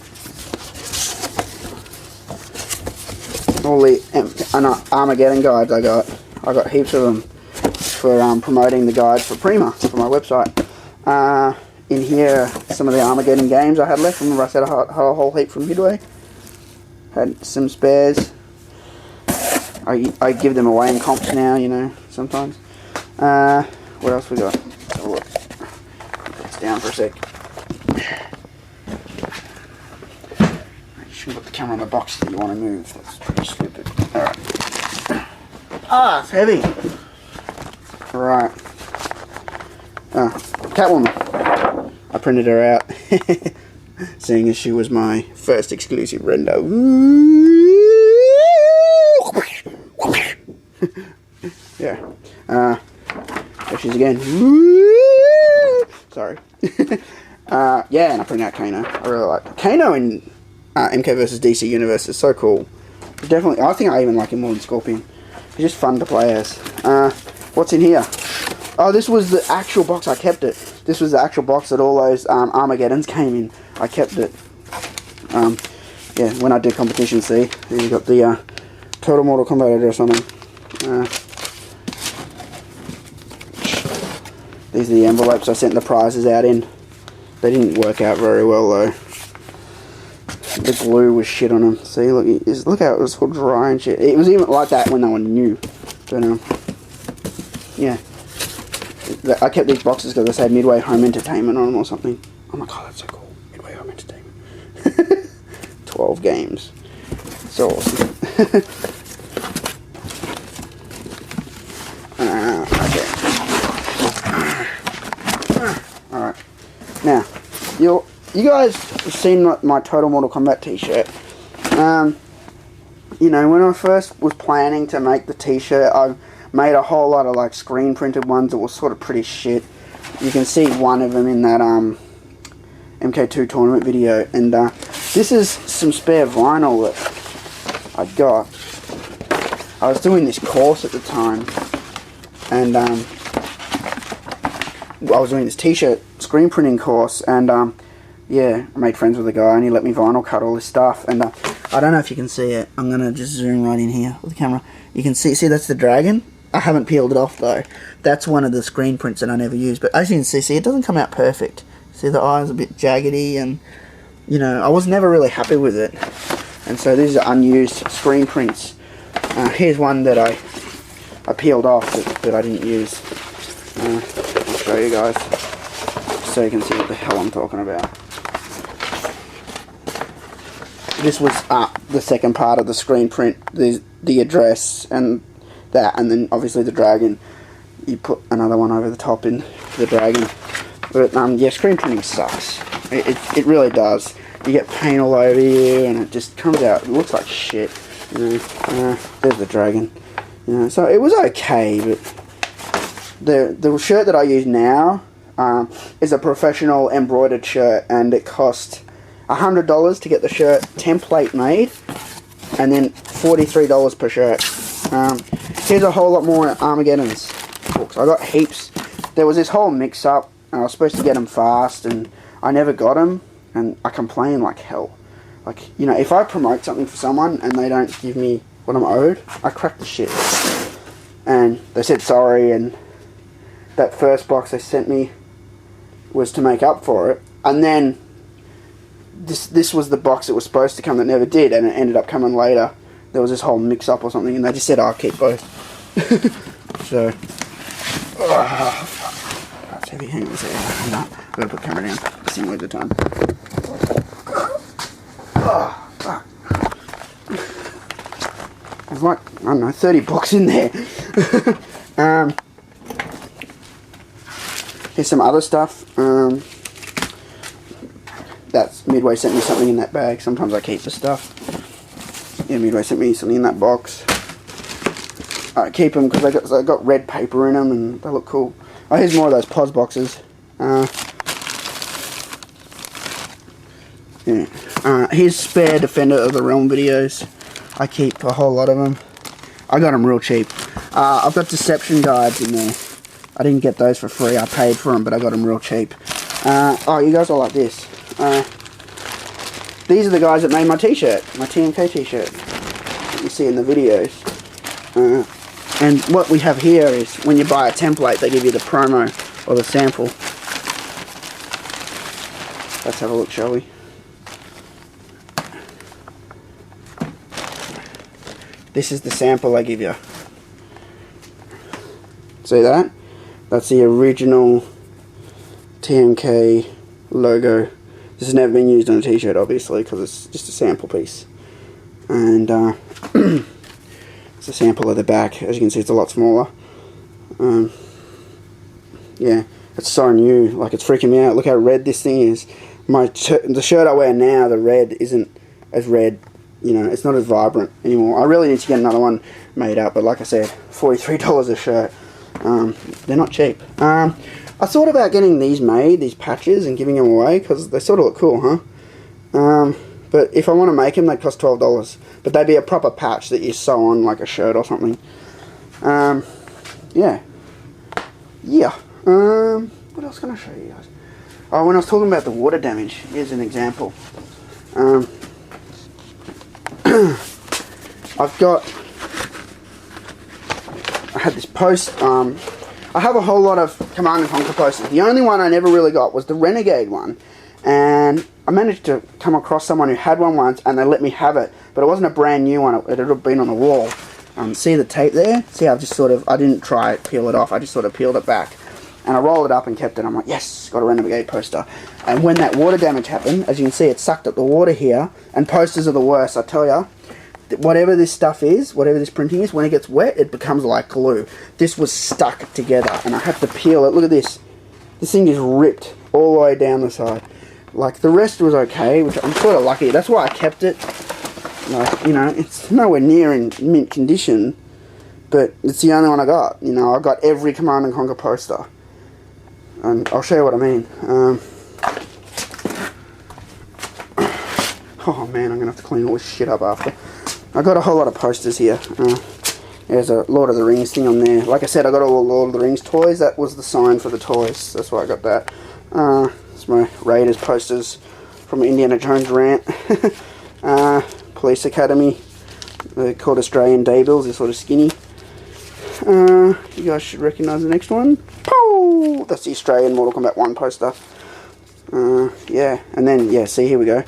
All the Armageddon guides I got heaps of them for promoting the guide for Prima for my website. In here, some of the Armageddon games I had left. Remember I said I had a whole heap from Midway. Had some spares. I give them away in comps now, you know, sometimes. What else we got? Let's have a look. Put this down for a sec. You shouldn't put the camera on the box that you want to move. That's pretty stupid. Alright. Ah, it's heavy. Right. Catwoman. I printed her out. Seeing as she was my first exclusive render. Yeah. There she is again. Sorry. Yeah, and I printed out Kano. I really like it. Kano in MK vs DC Universe is so cool. Definitely, I think I even like him more than Scorpion. It's just fun to play as. What's in here? Oh, this was the actual box. I kept it. This was the actual box that all those Armageddons came in. I kept it. Yeah, when I did competition, see, you got the Total Mortal Kombat or something. These are the envelopes I sent the prizes out in. They didn't work out very well though. The glue was shit on them. See, look how it was all dry and shit. It was even like that when they were new. But yeah. I kept these boxes because they said Midway Home Entertainment on them or something. Oh my god, that's so cool. Midway Home Entertainment. 12 games. So awesome. Okay. Alright. Now, you guys have seen my Total Mortal Kombat t-shirt. You know, when I first was planning to make the t-shirt, I made a whole lot of like screen printed ones that were sort of pretty shit. You can see one of them in that MK2 tournament video, and this is some spare vinyl that I got. I was doing this course at the time, and I was doing this t-shirt screen printing course, and yeah, I made friends with a guy and he let me vinyl cut all this stuff, and I don't know if you can see it. I'm gonna just zoom right in here with the camera. You can see that's the dragon. I haven't peeled it off though. That's one of the screen prints that I never use, but as you can see, it doesn't come out perfect. See, the eye's a bit jaggedy, and you know, I was never really happy with it. And so these are unused screen prints. Here's one that I peeled off that I didn't use. I'll show you guys so you can see what the hell I'm talking about. this was the second part of the screen print, the address and that, and then obviously the dragon. You put another one over the top in the dragon. But yeah, screen printing sucks. It really does. You get paint all over you, and it just comes out. It looks like shit. You know, there's the dragon. You know, so it was okay, but the shirt that I use now is a professional embroidered shirt, and it cost $100 to get the shirt template made, and then $43 per shirt. Here's a whole lot more Armageddon's books. I got heaps. There was this whole mix-up, and I was supposed to get them fast, and I never got them, and I complain like hell. Like, you know, if I promote something for someone and they don't give me what I'm owed, I crack the shit. And they said sorry, and that first box they sent me was to make up for it. And then this was the box that was supposed to come that never did, and it ended up coming later. There was this whole mix-up or something, and they just said, I'll keep both. So, that's heavy. Hang on a second. No, I've got to put the camera down. This thing weighs a ton. Oh, fuck. There's like, I don't know, 30 books in there. Here's some other stuff. That's Midway sent me something in that bag. Sometimes I keep the stuff. Yeah, Midway sent me something in that box. I keep them because I got red paper in them and they look cool. Oh, here's more of those POS boxes. Here's spare Defender of the Realm videos. I keep a whole lot of them. I got them real cheap. I've got Deception guides in there. I didn't get those for free. I paid for them, but I got them real cheap. Oh, you guys all like this. These are the guys that made my t-shirt, my TMK t-shirt. You see in the videos. And what we have here is when you buy a template, they give you the promo or the sample. Let's have a look, shall we? This is the sample they give you. See that? That's the original TMK logo. This has never been used on a t-shirt, obviously, because it's just a sample piece. And it's a sample of the back. As you can see, it's a lot smaller. Yeah, it's so new. Like, it's freaking me out. Look how red this thing is. The shirt I wear now, the red isn't as red. You know, it's not as vibrant anymore. I really need to get another one made up. But like I said, $43 a shirt. They're not cheap. I thought about getting these made, these patches, and giving them away, because they sort of look cool, huh? But if I want to make them, they cost $12. But they'd be a proper patch that you sew on like a shirt or something. Yeah. Yeah. What else can I show you guys? Oh, when I was talking about the water damage, here's an example. I had this post, I have a whole lot of Command & Conquer posters. The only one I never really got was the Renegade one. And I managed to come across someone who had one once, and they let me have it. But it wasn't a brand new one, it had been on the wall. See the tape there? See, I've just sort of, I didn't try it, peel it off, I just sort of peeled it back. And I rolled it up and kept it. I'm like, yes, got a Renegade poster. And when that water damage happened, as you can see, it sucked up the water here. And posters are the worst, I tell ya. Whatever this stuff is, whatever this printing is, when it gets wet, it becomes like glue. This was stuck together, and I had to peel it. Look at this. This thing is ripped all the way down the side. Like, the rest was okay, which I'm sort of lucky. That's why I kept it. Like, you know, it's nowhere near in mint condition, but it's the only one I got. You know, I got every Command & Conquer poster. And I'll show you what I mean. Oh man, I'm going to have to clean all this shit up after. I got a whole lot of posters here. There's a Lord of the Rings thing on there. Like I said, I got all the Lord of the Rings toys. That was the sign for the toys. That's why I got that. It's my Raiders posters from Indiana Jones rant. Police Academy. They're called Australian Daybills. They're sort of skinny. You guys should recognise the next one. Pow! That's the Australian Mortal Kombat 1 poster. Yeah, and then, yeah, see, here we go.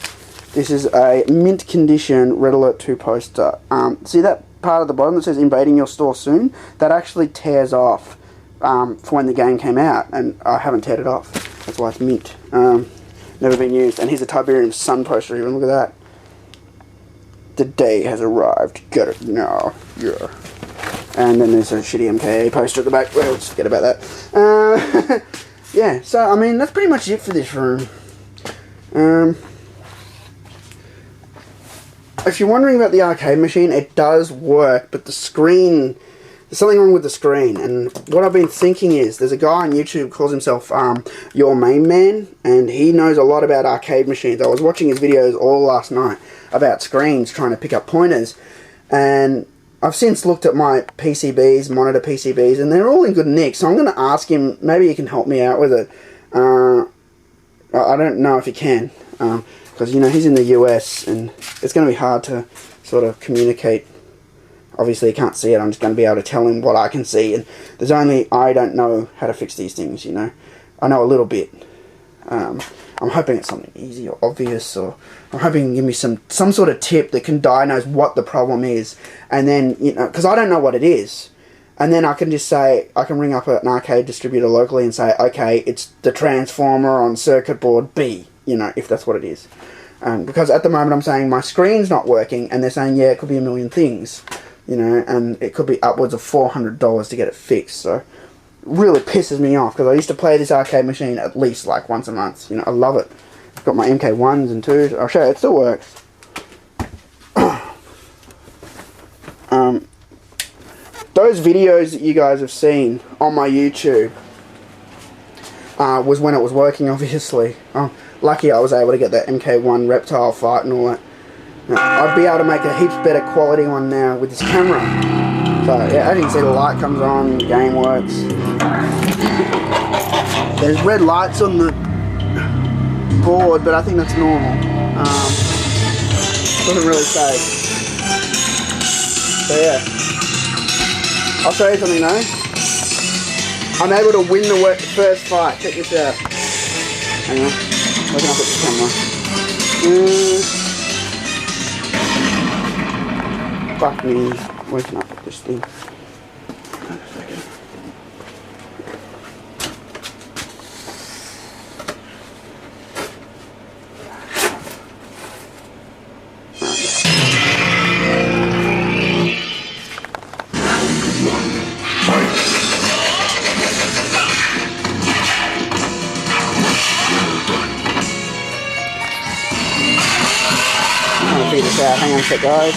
This is a mint condition Red Alert 2 poster. See that part at the bottom that says invading your store soon? That actually tears off for when the game came out, and I haven't teared it off. That's why it's mint. Never been used. And here's a Tiberium Sun poster even. Look at that. The day has arrived. Get it now. Yeah. And then there's a shitty MKA poster at the back. Well, let's forget about that. Yeah, so, I mean, that's pretty much it for this room. If you're wondering about the arcade machine, it does work, but the screen... There's something wrong with the screen, and what I've been thinking is, there's a guy on YouTube, calls himself Your Main Man, and he knows a lot about arcade machines. I was watching his videos all last night about screens, trying to pick up pointers, and I've since looked at my PCBs, monitor PCBs, and they're all in good nick, so I'm going to ask him, maybe he can help me out with it. I don't know if he can, because, you know, he's in the US, and it's going to be hard to sort of communicate. Obviously, he can't see it. I'm just going to be able to tell him what I can see. And there's only... I don't know how to fix these things, you know. I know a little bit. I'm hoping it's something easy or obvious. Or I'm hoping he can give me some sort of tip that can diagnose what the problem is. And then, you know... Because I don't know what it is. And then I can just say... I can ring up an arcade distributor locally and say, okay, it's the transformer on circuit board B. You know, if that's what it is. Because at the moment I'm saying my screen's not working. And they're saying, yeah, it could be a million things. You know, and it could be upwards of $400 to get it fixed, so it really pisses me off, because I used to play this arcade machine at least like once a month. You know, I love it. I've got my MK1s and 2s. I'll show you, it still works. Those videos that you guys have seen on my YouTube was when it was working, obviously. Lucky I was able to get that MK1 reptile fight and all that. I'd be able to make a heaps better quality one now with this camera. So, yeah, as you can see, the light comes on, the game works. There's red lights on the board, but I think that's normal. Doesn't really say. So, yeah. I'll show you something, though. I'm able to win the first fight. Check this out. Hang on. Looking up at the camera. Fuck me, waking up with this thing. I'm gonna figure this out. Hang on a sec, guys.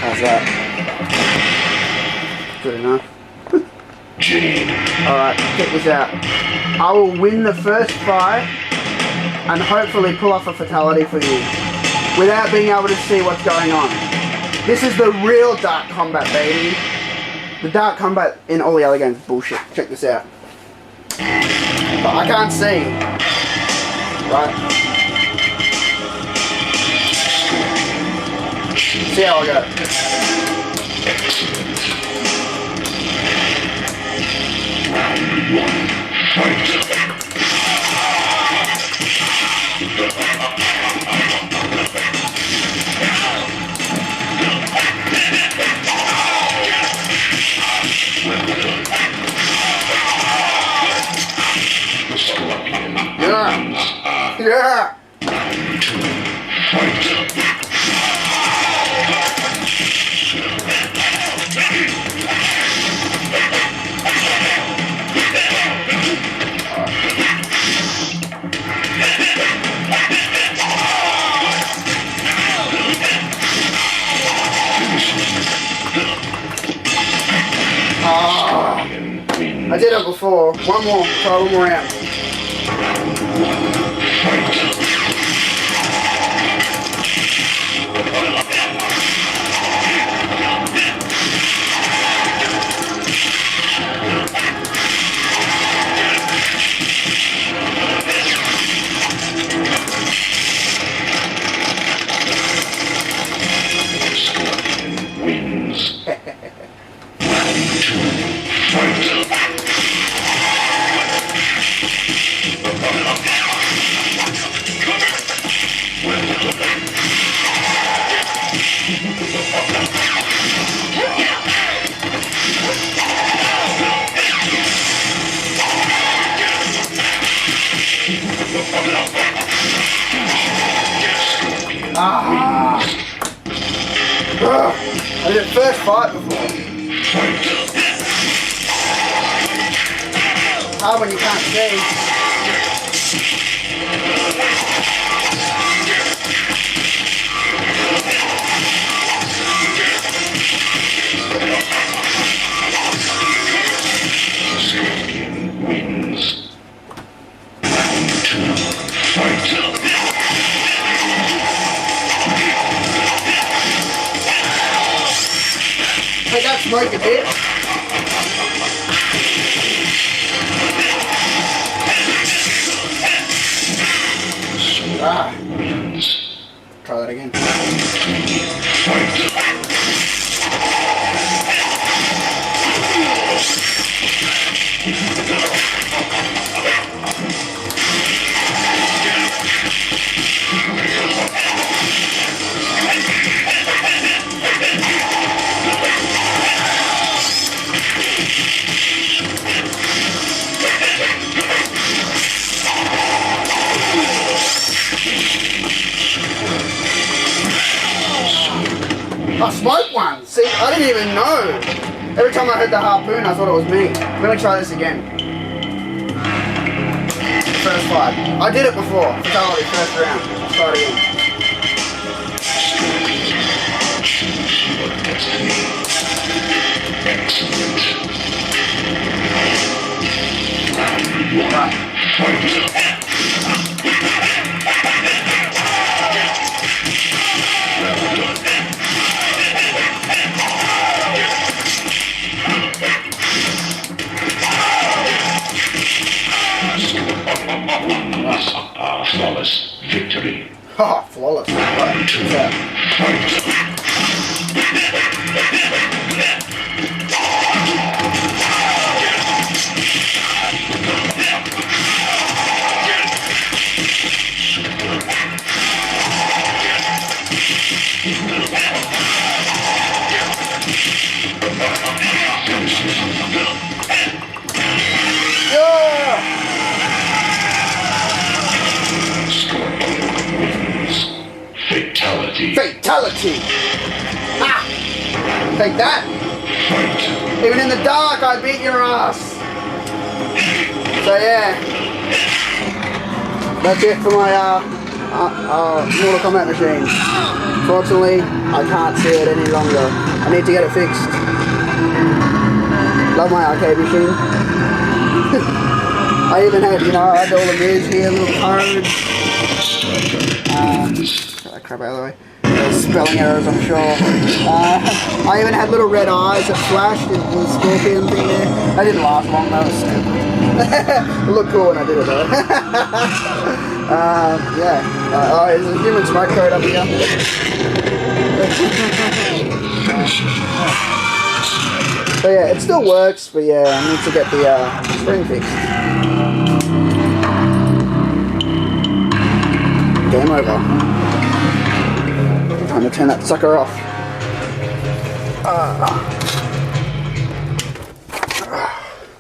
How's that? Good enough. Alright, check this out. I will win the first fight and hopefully pull off a fatality for you without being able to see what's going on. This is the real Dark Combat, baby. The Dark Combat in all the other games is bullshit. Check this out. But I can't see. Right? See how I go. Yeah! Yeah! I did it before. One more. Try one more out. Ah! I did first fight before. Hard when you can't see. Take that smoke a bit. Ah. Try that again. I smoked one! See, I didn't even know! Every time I heard the harpoon, I thought it was me. Let me try this again. First fight. I did it before. Fatality, first round. Let's try it again. Flawless victory. Ha! Flawless. Right. Fatality. Fatality! Ah! Take that! Even in the dark, I beat your ass! So yeah. That's it for my Mortal Kombat machine. Fortunately, I can't see it any longer. I need to get it fixed. Love my arcade machine. I even had, you know, I had all the moves here, little cards. Get that crap out of the way. There's spelling errors, I'm sure. I even had little red eyes that flashed in the scorpion thing there. That didn't last long, that was stupid. It looked cool when I did it though. Yeah. Oh, there's a human smoke code up here. So yeah, it still works, but yeah, I need to get the spring fixed. Game over. Time to turn that sucker off.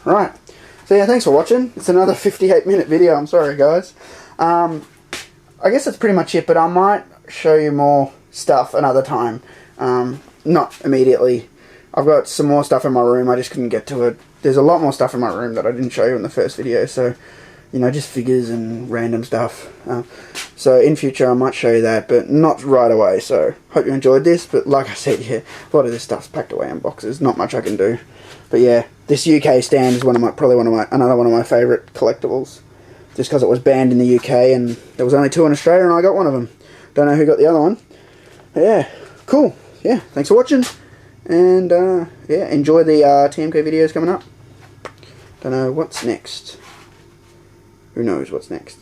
Right. So yeah, thanks for watching. It's another 58-minute video. I'm sorry, guys. I guess that's pretty much it, but I might show you more stuff another time. Not immediately. I've got some more stuff in my room. I just couldn't get to it. There's a lot more stuff in my room that I didn't show you in the first video, so you know, just figures and random stuff. So in future I might show you that, but not right away. So hope you enjoyed this. But like I said, yeah, a lot of this stuff's packed away in boxes. Not much I can do. But yeah, this UK stand is another one of my favourite collectibles. Just because it was banned in the UK and there was only 2 in Australia and I got one of them. Don't know who got the other one. But yeah, cool. Yeah, thanks for watching. And yeah, enjoy the TMK videos coming up. Don't know what's next. Who knows what's next?